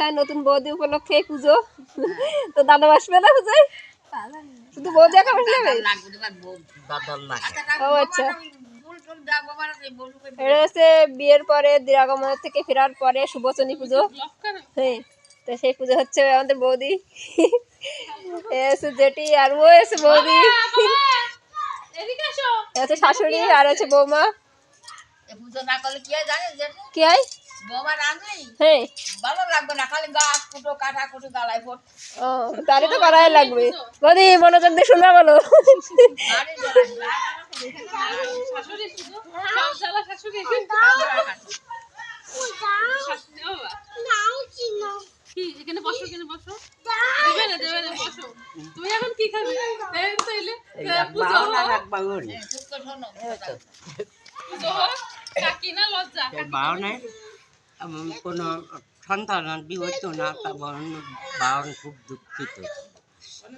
বাসায় নতুন বৌদি উপলক্ষে পুজো। তো দাদা আসবে না পুজোয়? শুধু বৌদি একা বসলে হবে? ও আচ্ছা, এটা হচ্ছে বিয়ের পরে দিরাগমনের থেকে ফেরার পরে শুভচনী পুজো। হ্যাঁ, তো সেই পুজো হচ্ছে আমাদের বৌদি এসে জেঠি আর ও এসে বৌদি আছে শাশুড়ি আর আছে বৌমা। পুজো না করলে কি হয় জানিস? কি হয়? বৌমা রাঁধুনি হ্যাঁ, ভালো লাগবে না, খালি গাছ কুটো কাটা কুটো গালায় পড়। ও তাহলে তো করাই লাগবে। বৌদি মনোযোগ দিয়ে শুনবা বলো। বাড়ি জ্বালায় শাশুড়ি শুধু সব জ্বালা শাশুড়ি। কি এখানে বসো, এখানে বসো। দেবে না বসো। তুমি এখন কি খাবে? দেন তাইলে পুজো হোক, কাকি না লজ্জা কোনো সন্তান বিহত না, তা বাউন খুব দুঃখিত।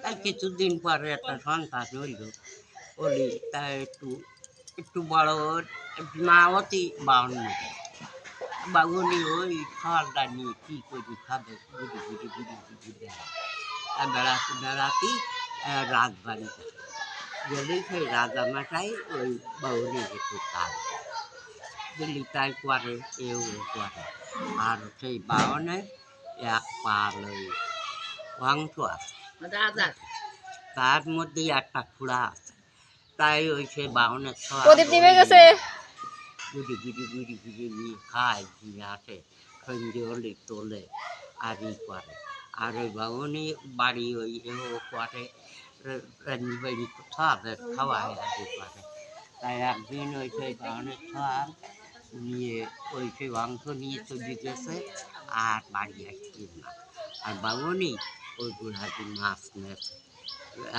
তার কিছুদিন পরে একটা সন্তান হলি তা একটু বড় মা অতি বাউন বাউনি ওই খাওয়ারটা নিয়ে কী করি খাবে ঘুরি ঘুরি ঘুরি ঘুরি দেয়। বেড়াতে বেড়াতে রাজবাড়ি গেলেই সেই রাজামাটাই ওই বাউনির একটু কাজ দিল্লি তাই করে, এও করে। আর সেই বাউনের এক পাল ওই অংশ আছে, তার মধ্যে একটা খুঁড়া আছে। তাই ওই সেই বাউনের প্রদীপ নিভে গেছে। গুড়ি গুড়ি গুড়ি গুড়ি নিয়ে খায়, নিয়ে আসে সন্ধে হলে তোলে আর ই করে। আর ওই বাউনি বাড়ি ওই এও করে রান্নি বাড়ি খাওয়ায় আর ই করে। তাই একদিন ওই সেই বাউনের সব নিয়ে ওই সেই অংশ নিয়ে চলে গেছে আর বাড়ি আসছে না। আর বাবুনি ওই গুড়াটি মাছ নেছে,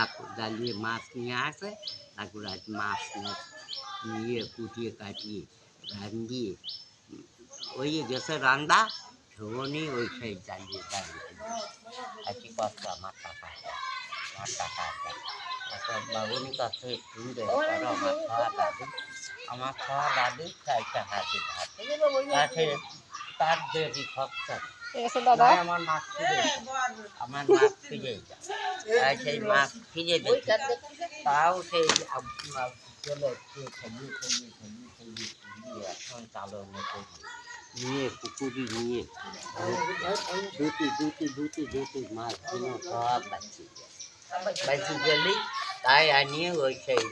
এক জ্বালিয়ে মাছ নিয়ে আসে, আর গুড়াটি মাছ নেছে নিয়ে কুটিয়ে কাটিয়ে রান্ধিয়ে ওই গেছে রান্না ধোনি ওই সেই জ্বালিয়ে দাঁড়িয়ে আছি কষ্ট আমার টাকা আমার টাকা এখন বাবুনি কাছে শুনবে আমার খাওয়া দাদু, আমার খাওয়া দাদু তাই টাকা দিতে হাতে তার দেরি খরচা আমার মাছ ফিরে আমার মাছ ফিরে যায়, সেই মাছ ফিরে দিচ্ছে। তাও সেই চলে খেলিয়ে খেলিয়ে খেলিয়ে খেলিয়ে খেলিয়ে এখন চালনে করি নিয়ে পুকুরি নিয়ে দুটি দুটি দুটি দুটি মাছগুলো সব বাঁচি গেলেই তাই আনিয়ে ওই সেই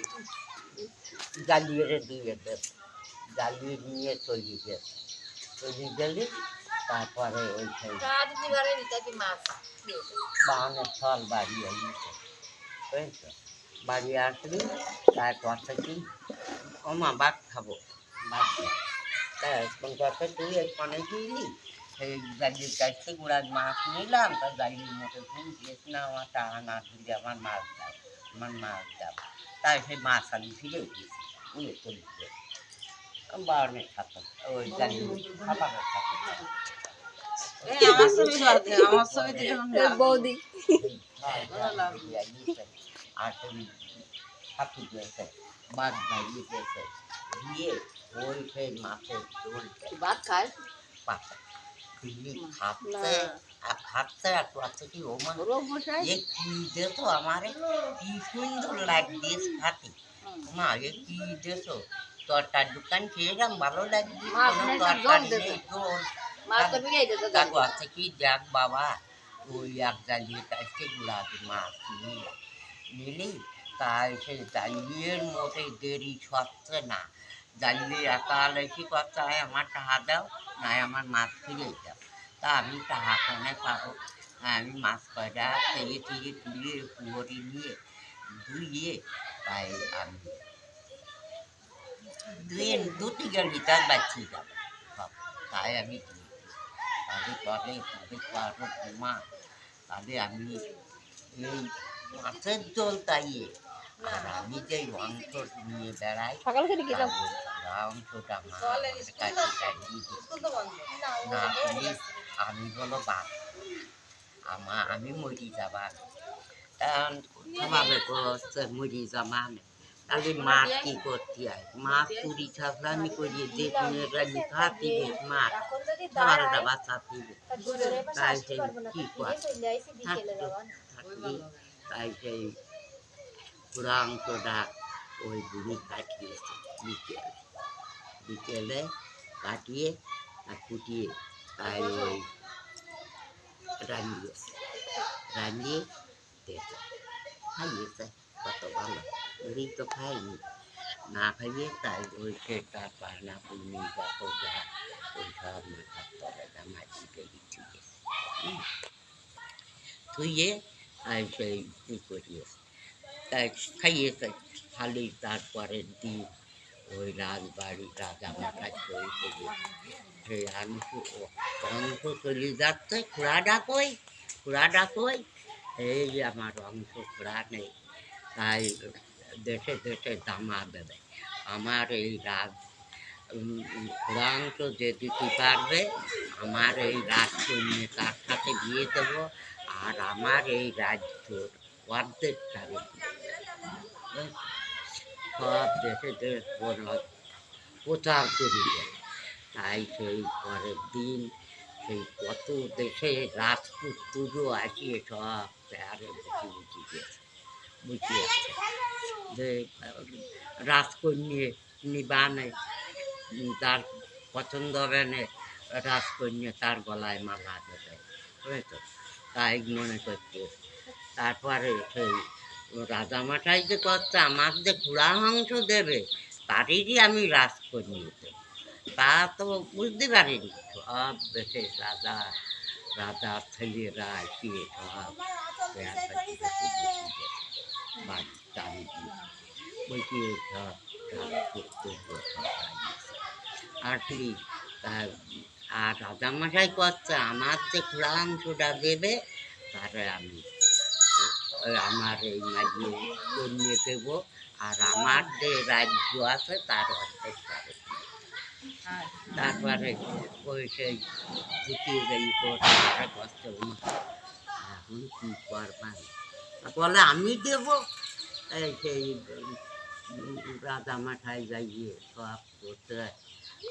জ্বালিয়ে দিয়ে দেব, জ্বালিয়ে নিয়ে চলে গেছে। চলে গেলে তারপরে ওই সেই বাগানের ফল বাড়ি আসছে, বুঝেছো? বাড়ি আসলি তারপর থেকে ওমা ভাত খাবো ভাত কোন কথা তুই এখানে দিলি সেই জালির কাছে গুঁড়ার মাছ নিলাম, তা জালির মতো ঘুম দিয়েছ না, আমার টাকা না দিলে আমার মাছ দাও আমার মাছ দাও। তাই সেই মাছ আনি ফিরে দিয়েছি উড়ে চলে গিয়ে বাগানের সাথে ওই জালির খাবারের সাথে বৌদি আর ছাতু দিয়েছে ভাত বাইয়ে দিয়েছে দিয়ে ওই সেই মাছের ঝোল ভাত খায় খাচ্ছে আর খাচ্ছে আর করছে কি ও মানে এ কি দেছো আমারে কি সুন্দর লাগছিস খাতে মা এ কি দেছো তরকার দোকান খেয়েলাম ভালো লাগছে কোনো তরকারি নেই ঝোল কাকু আছে কি দেখ বাবা ওই এক জ্বালিয়ে কাছে গুড়াতে মাছ নিলি তাই সেই জ্বালিয়ের মধ্যে দেরি সচ্ছে না, জ্বালিয়ে একাল এসে করতে হয় আমার টাকা দাও নাই আমার মাছ ফিরে যাও। তা আমি টাকা কোনে পাবো? আমি মাছ কয়টা থেকে থেকে তুলে কুয়োরি নিয়ে ধুয়ে তাই আমি ধুয়ে 2-3 লিটার বাঁচিয়ে যাবো সব, তাই আমি তাহলে পরে তাদের পারবো মা, তাহলে আমি এই মাছের জল তাইয়ে আর আমি যে অংশ নিয়ে বেড়াই অংশটা না প্লিজ আমি বলো বাপ আমি মরি যাবার সবাই মরি যাবা খালি মাছ কি করতে হয় মাছ চুরি ছাপলামি করিয়ে যে মেয়েরা খাতি মাছ খাবারটা বাঁচাতে তাই সেই কি করে থাকলি তাই সেই পুরা অংশটা ওই বুড়ি কাটিয়েছে বিকেলে কাটিয়ে আর কুটিয়ে তাই ওই রান্নিয়ে দিয়েছে খাইয়েছে কত ভালো বুড়ি তো খাইনি না খাইয়ে তাই ওই সেটা পায়না পুনি যত যা ওই সব মাথার তলাটা মাটিতে বিছিয়ে ধুয়ে আর সেই ই করিয়েছে তাই খাইয়েছে খালি তারপরের দিন ওই রাজবাড়ি রাজামাথায় তৈরি করে সেই অংশ চলে যাচ্ছে খুড়া কই এই আমার অংশ খুড়া নেই তাই দেশে দেশে জামা দেবে আমার এই খুড়া অংশ যে দিতে পারবে আমার এই রাজকন্যা তার সাথে বিয়ে দেবো আর আমার এই রাজ্যর অর্ধেক যাবে সব দেশে দেশ প্রচার করিবে তাই সেই পরের দিন সেই কত দেশে রাজপুত্রও আসিয়ে সব চেয়ারে বুঝিয়েছে যে রাজকন্যা নিবানে তার পছন্দ হবে না রাজকন্যা তার গলায় মালা দেবে বুঝেছো তাই মনে করছে তারপরে সেই রাজামাটাই যে করছে আমার যে খুড়া অংশ দেবে তারই আমি রাজকন্যা দেব তা তো বুঝতে পারিনি সব দেশে রাজা ছেলেরা আসিয়ে সব বসিয়ে সব আসলি আর রাজামশাই করছে আমার যে খুড়া অংশটা দেবে তারে আমি আমার এই মাঝে করিয়ে দেবো আর আমার যে রাজ্য আছে তার অর্ধেক পাবে তারপরে ওই সেই ঢুকিয়ে যাই কষ্ট এখন কী করবেন বলে আমি দেবো এই সেই রাজামাঠায় যাইয়ে সব করতে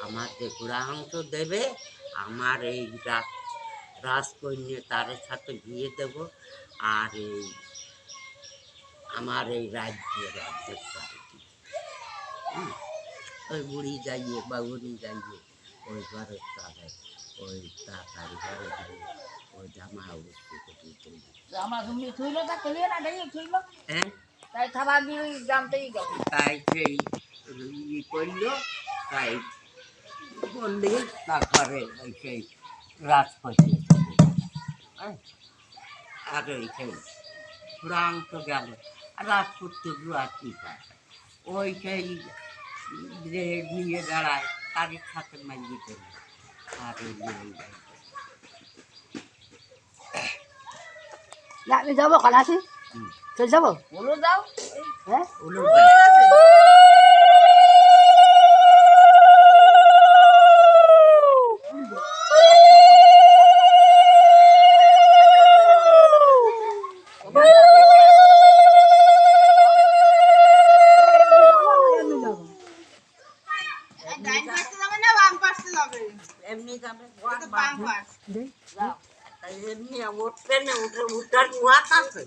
আমার যে খুড়া অংশ দেবে আমার এই রাজকন্যা তার সাথে বিয়ে দেব আর এই আমার এই রাজ্যের অর্ধেক পাবে ওই বুড়ি যাইয়ে বাবুনি যাইয়ে ওই ঘরের তাদের ওই তাড়াতাড়ি ঘরে গিয়ে ওই জামা অবস্থি আমার তুমি থইলো তা কলিয়ে না দেই থইলো হ্যাঁ তাই খাবার দিয়ে ওই জামতেই গেল তাই সেই ই করলো তাই বললে তারপরে ওই সেই রাজপথে হ্যাঁ আর ওই সেই পুরাণ তো গেল আর রাজপুত্রগুলো আর কী পায় ওই সেই যে নিয়ে দাঁড়ায় তাদের সাথে মাইয়ে দেবে আর ওই আমি যাবো কাল আসি চল যাবো বলো যাও হ্যাঁ ওগুলো এমনি যাবে এমনি উঠবে না উঠে উঠার মুহাত আছে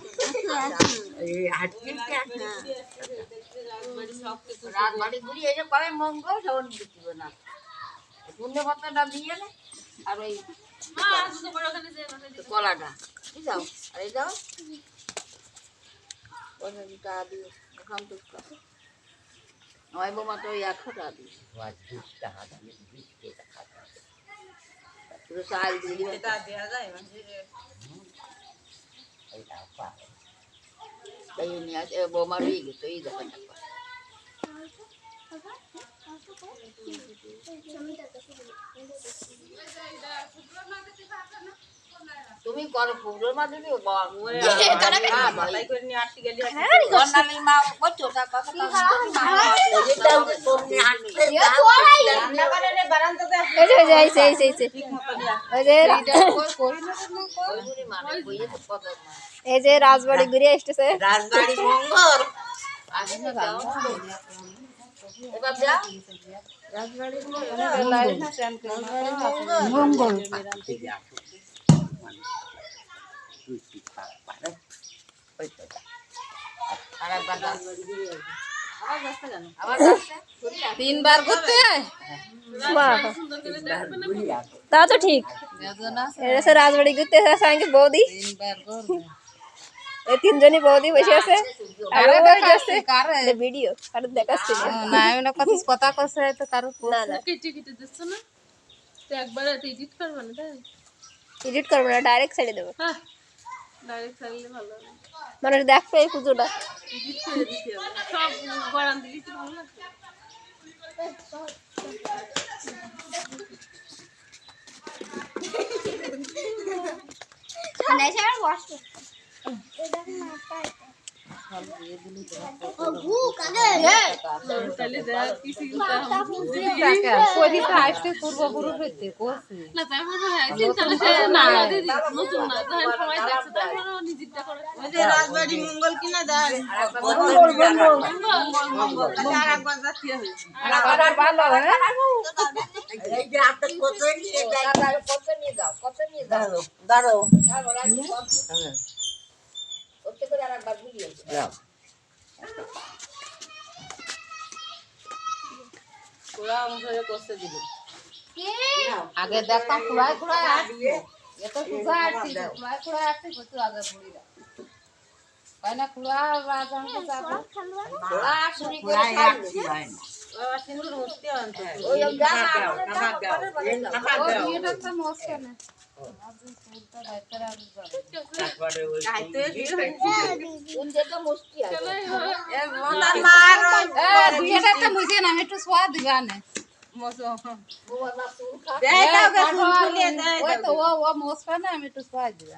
এই হাঁটতে রাজবাড়ি ঘুরি এই যে কবে মঙ্গল সেমন দিচ্ছিল না পুণ্য পাতাটা দিয়ে না আর ওই কলাটা কি যাও আর এই যাও টাকা দিয়ে ওখান তো আমার বৌমা তো ওই 100 টাকা দিয়ে চাল দিয়ে তাই নিয়ে আসে বৌমা রয়ে গেছে এই দোকানটা তুমি করো ফুলের মাধ্যমে এই যে রাজবাড়ি ঘুরে এসেছে রাজবাড়ি মঙ্গল এবার দাও মঙ্গল থেকে আসো মানে তুই কি পারে ওই তো আর একবার দাও তিনবার করতে বাহ, সুন্দর করে দেখবে না ঘুরে আসো তা তো ঠিক এসে রাজবাড়ি ঘুরতে এসে সঙ্গে বৌদি, তিনবার করবে এই তিনজনই বৌদি বসে আছে আর ওই যাচ্ছে কারে ভিডিও কারণ দেখাচ্ছি না। না এমন কথা কইছে তো কারো না না কেটে কেটে দিচ্ছ না তো একবার এডিট করবে না তাই এডিট করবো না, ডাইরেক্ট ছেড়ে দেবো, হ্যাঁ ডাইরেক্ট ছাড়লে ভালো হবে মানুষ দেখবে এই পুজোটা। এডিট করে দিতে হবে সব গড়ান দিলে কি ভালো লাগবে তাহলে যা কিছু পরীক্ষা আসতে পূর্বপুরুষ হইতে কোসে না তারপর হ্যাঁ তাহলে সে না দিদি নতুন না ধরেন সবাই দেখছে তারপর নিজেরটা করে রাজবাড়ি মঙ্গল কিনা দেয় এই যে হাতে কত নিয়ে যাই কত নিয়ে যাও কত নিয়ে যাও দাঁড়ো কত করে আর একবার ঘুরিয়ে যাও আগে দেখতাম কুড়ায় কুড়ায় আসছে এত সুজা আসছে কুড়ায় কুড়ায় আসছে প্রচুর আগে বুড়িরা তাই না কুড়া রাজানকে যাবো ঘোড়া শুনি করে খাইলো ওই বিয়েটা তো মস্ত না তারপরে ওই কোন যেটা মুষ্টি আছে বিয়েটা তো মুছে না আমি একটু সোয়া দিবা না বাবা চুল খা ওই তো ও মস্ত না আমি একটু সোয়া দিবা